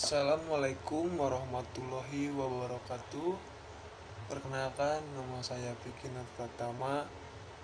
Assalamualaikum warahmatullahi wabarakatuh. Perkenalkan, nama saya Vicky Nur Pratama.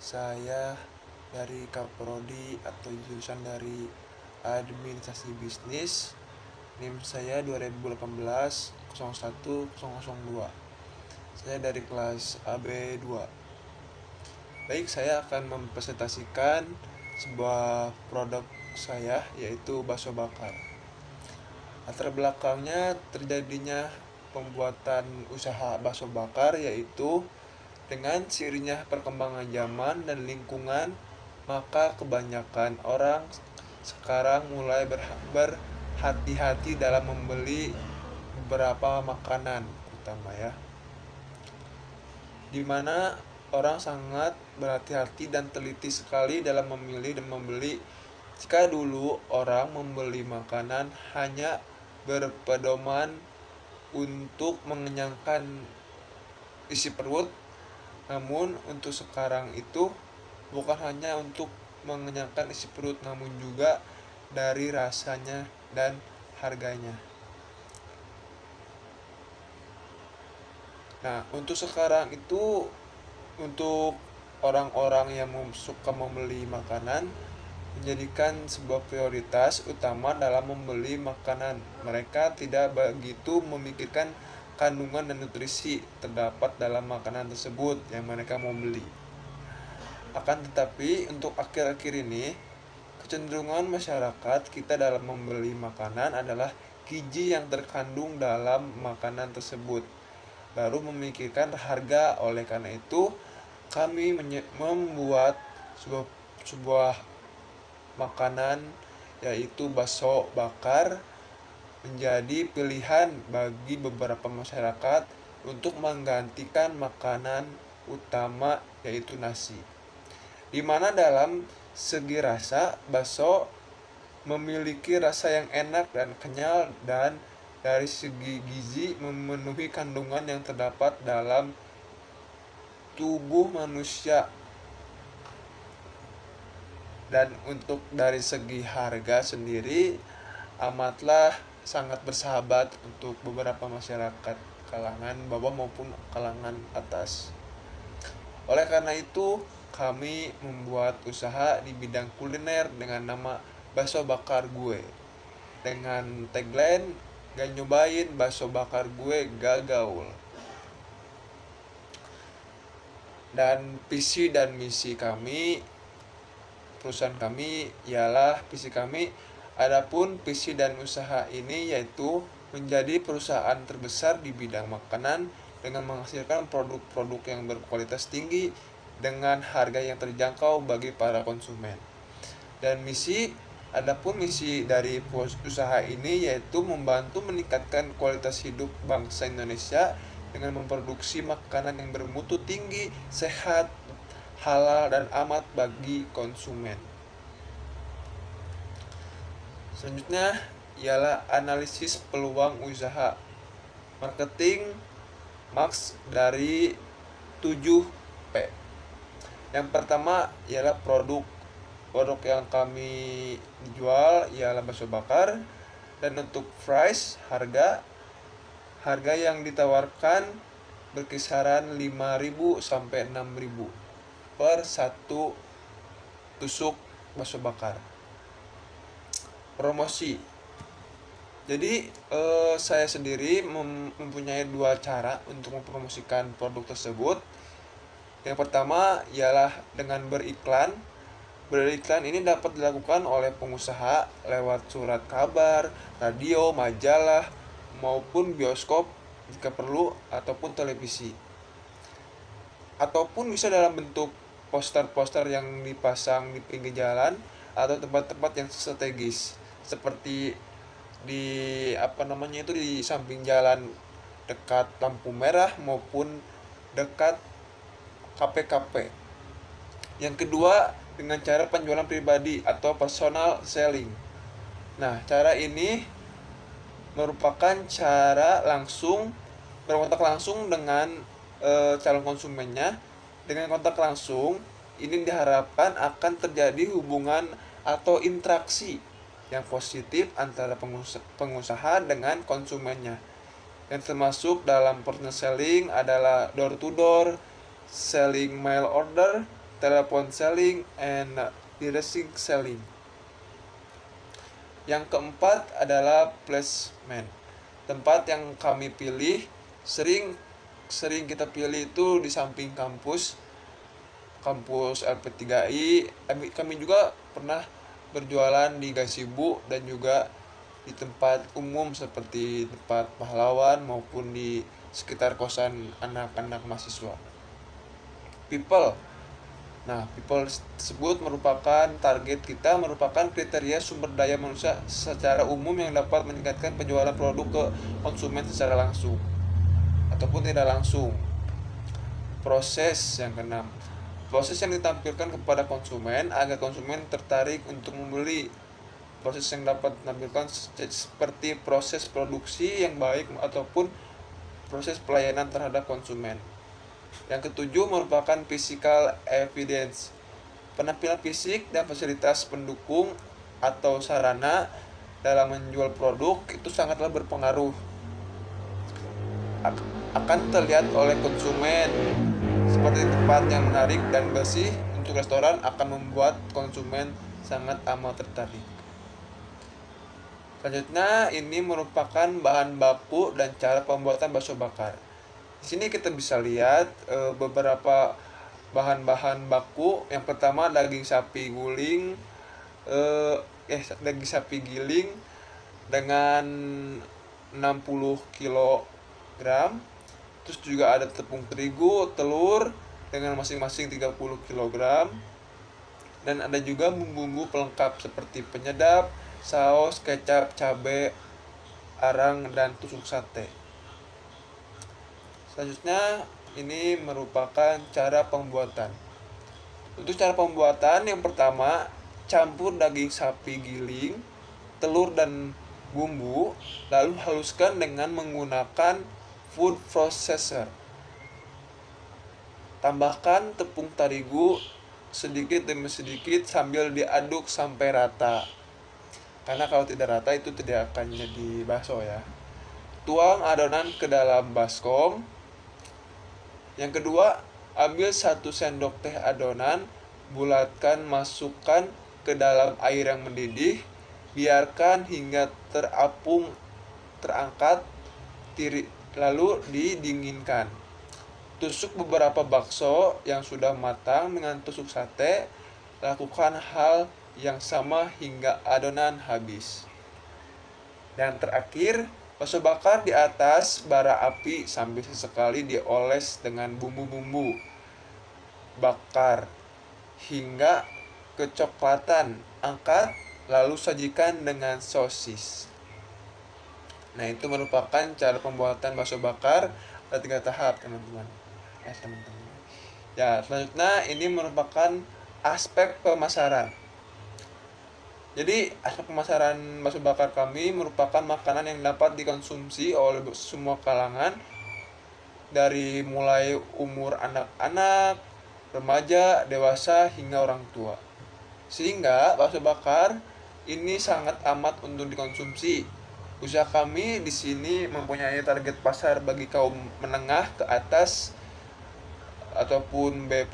Saya dari Kaprodi atau jurusan dari Administrasi Bisnis. NIM saya 2018 01 002. Saya dari kelas AB2. Baik, saya akan mempresentasikan sebuah produk saya, yaitu bakso bakar. Latar belakangnya terjadinya pembuatan usaha bakso bakar, yaitu dengan seiringnya perkembangan zaman dan lingkungan, maka kebanyakan orang sekarang mulai berhati-hati dalam membeli beberapa makanan utama, dimana orang sangat berhati-hati dan teliti sekali dalam memilih dan membeli. Jika dulu orang membeli makanan hanya berpedoman untuk mengenyangkan isi perut, namun untuk sekarang itu bukan hanya untuk mengenyangkan isi perut, namun juga dari rasanya dan harganya. Nah, untuk sekarang itu, untuk orang-orang yang suka membeli makanan, menjadikan sebuah prioritas utama dalam membeli makanan. Mereka tidak begitu memikirkan kandungan dan nutrisi terdapat dalam makanan tersebut yang mereka mau beli. Akan tetapi untuk akhir-akhir ini, kecenderungan masyarakat kita dalam membeli makanan adalah gizi yang terkandung dalam makanan tersebut, baru memikirkan harga. Oleh karena itu, kami membuat sebuah makanan, yaitu bakso bakar, menjadi pilihan bagi beberapa masyarakat untuk menggantikan makanan utama, yaitu nasi. Dimana dalam segi rasa, bakso memiliki rasa yang enak dan kenyal, dan dari segi gizi memenuhi kandungan yang terdapat dalam tubuh manusia. Dan untuk dari segi harga sendiri amatlah sangat bersahabat untuk beberapa masyarakat kalangan bawah maupun kalangan atas. Oleh karena itu, kami membuat usaha di bidang kuliner dengan nama Bakso Bakar Gue, dengan tagline "Gak nyobain bakso bakar gue gak gaul". Dan visi dan misi kami, perusahaan kami, ialah adapun visi dan usaha ini yaitu menjadi perusahaan terbesar di bidang makanan dengan menghasilkan produk-produk yang berkualitas tinggi dengan harga yang terjangkau bagi para konsumen. Dan adapun misi dari usaha ini yaitu membantu meningkatkan kualitas hidup bangsa Indonesia dengan memproduksi makanan yang bermutu tinggi, sehat, halal, dan amat bagi konsumen. Selanjutnya ialah analisis peluang usaha. Marketing Max dari 7P. Yang pertama ialah produk yang kami jual ialah bakso bakar. Dan untuk price, harga yang ditawarkan berkisaran 5.000 sampai 6.000 per satu tusuk bakso bakar. Promosi. Jadi saya sendiri mempunyai dua cara untuk mempromosikan produk tersebut. Yang pertama ialah dengan beriklan. Beriklan ini dapat dilakukan oleh pengusaha lewat surat kabar, radio, majalah, maupun bioskop jika perlu, ataupun televisi. Ataupun bisa dalam bentuk poster-poster yang dipasang di pinggir jalan atau tempat-tempat yang strategis, seperti di di samping jalan dekat lampu merah maupun dekat KP-KP. Yang kedua, dengan cara penjualan pribadi atau personal selling. Nah, cara ini merupakan cara berkontak langsung dengan calon konsumennya. Dengan kontak langsung ini diharapkan akan terjadi hubungan atau interaksi yang positif antara pengusaha dengan konsumennya. Yang termasuk dalam partner selling adalah door to door, selling mail order, telepon selling, and direct selling. Yang keempat adalah placement. Tempat yang kami pilih sering kita pilih itu di samping kampus LP3I. Kami juga pernah berjualan di Gasibu dan juga di tempat umum seperti tempat pahlawan maupun di sekitar kosan anak-anak mahasiswa. People tersebut merupakan target kita, merupakan kriteria sumber daya manusia secara umum yang dapat meningkatkan penjualan produk ke konsumen secara langsung ataupun tidak langsung. Proses yang keenam, proses yang ditampilkan kepada konsumen agar konsumen tertarik untuk membeli. Proses yang dapat ditampilkan seperti proses produksi yang baik ataupun proses pelayanan terhadap konsumen. Yang ketujuh merupakan physical evidence. Penampilan fisik dan fasilitas pendukung atau sarana dalam menjual produk itu sangatlah berpengaruh. Akan terlihat oleh konsumen. Seperti tempat yang menarik dan bersih untuk restoran akan membuat konsumen sangat amat tertarik. Selanjutnya ini merupakan bahan baku dan cara pembuatan bakso bakar. Di sini kita bisa lihat beberapa bahan-bahan baku. Yang pertama daging sapi guling, daging sapi giling dengan 60 kg. Terus juga ada tepung terigu, telur dengan masing-masing 30 kg. Dan ada juga bumbu-bumbu pelengkap seperti penyedap, saus, kecap, cabai, arang, dan tusuk sate. Selanjutnya ini merupakan cara pembuatan. Untuk cara pembuatan yang pertama, campur daging sapi giling, telur dan bumbu, lalu haluskan dengan menggunakan food processor. Tambahkan tepung terigu sedikit demi sedikit sambil diaduk sampai rata. Karena kalau tidak rata itu tidak akan jadi bakso ya. Tuang adonan ke dalam baskom. Yang kedua, ambil 1 sendok teh adonan, bulatkan, masukkan ke dalam air yang mendidih, biarkan hingga terapung, terangkat, lalu didinginkan. Tusuk beberapa bakso yang sudah matang dengan tusuk sate, lakukan hal yang sama hingga adonan habis. Dan terakhir, bakso bakar di atas bara api sambil sesekali dioles dengan bumbu-bumbu bakar hingga kecoklatan. Angkat lalu sajikan dengan sosis. Nah, itu merupakan cara pembuatan bakso bakar. Ada 3 tahap, teman-teman. Ya, selanjutnya ini merupakan aspek pemasaran. Jadi aspek pemasaran bakso bakar kami merupakan makanan yang dapat dikonsumsi oleh semua kalangan, dari mulai umur anak-anak, remaja, dewasa hingga orang tua. Sehingga bakso bakar ini sangat amat untuk dikonsumsi. Usaha kami di sini mempunyai target pasar bagi kaum menengah ke atas ataupun B+,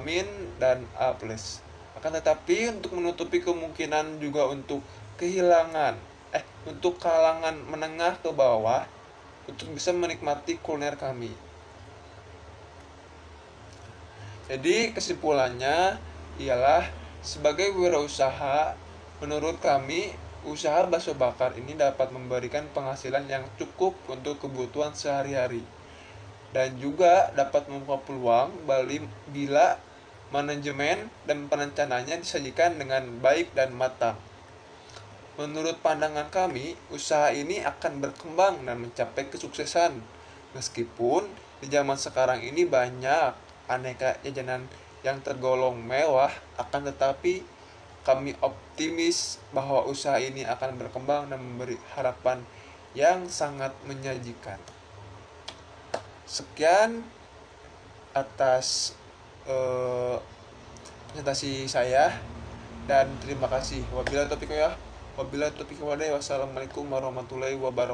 min dan A+. Akan tetapi untuk menutupi kemungkinan juga untuk untuk kalangan menengah ke bawah untuk bisa menikmati kuliner kami. Jadi kesimpulannya ialah sebagai wirausaha, menurut kami usaha bakso bakar ini dapat memberikan penghasilan yang cukup untuk kebutuhan sehari-hari dan juga dapat membuka peluang bila manajemen dan perencanaannya disajikan dengan baik dan matang. Menurut pandangan kami, usaha ini akan berkembang dan mencapai kesuksesan. Meskipun di zaman sekarang ini banyak aneka jajanan yang tergolong mewah, akan tetapi kami optimis bahwa usaha ini akan berkembang dan memberi harapan yang sangat menyajikan. Sekian atas presentasi saya. dan terima kasih. Wabillahi taufiq ya. Wabillahi taufiq walhidayah. Wassalamualaikum warahmatullahi wabarakatuh.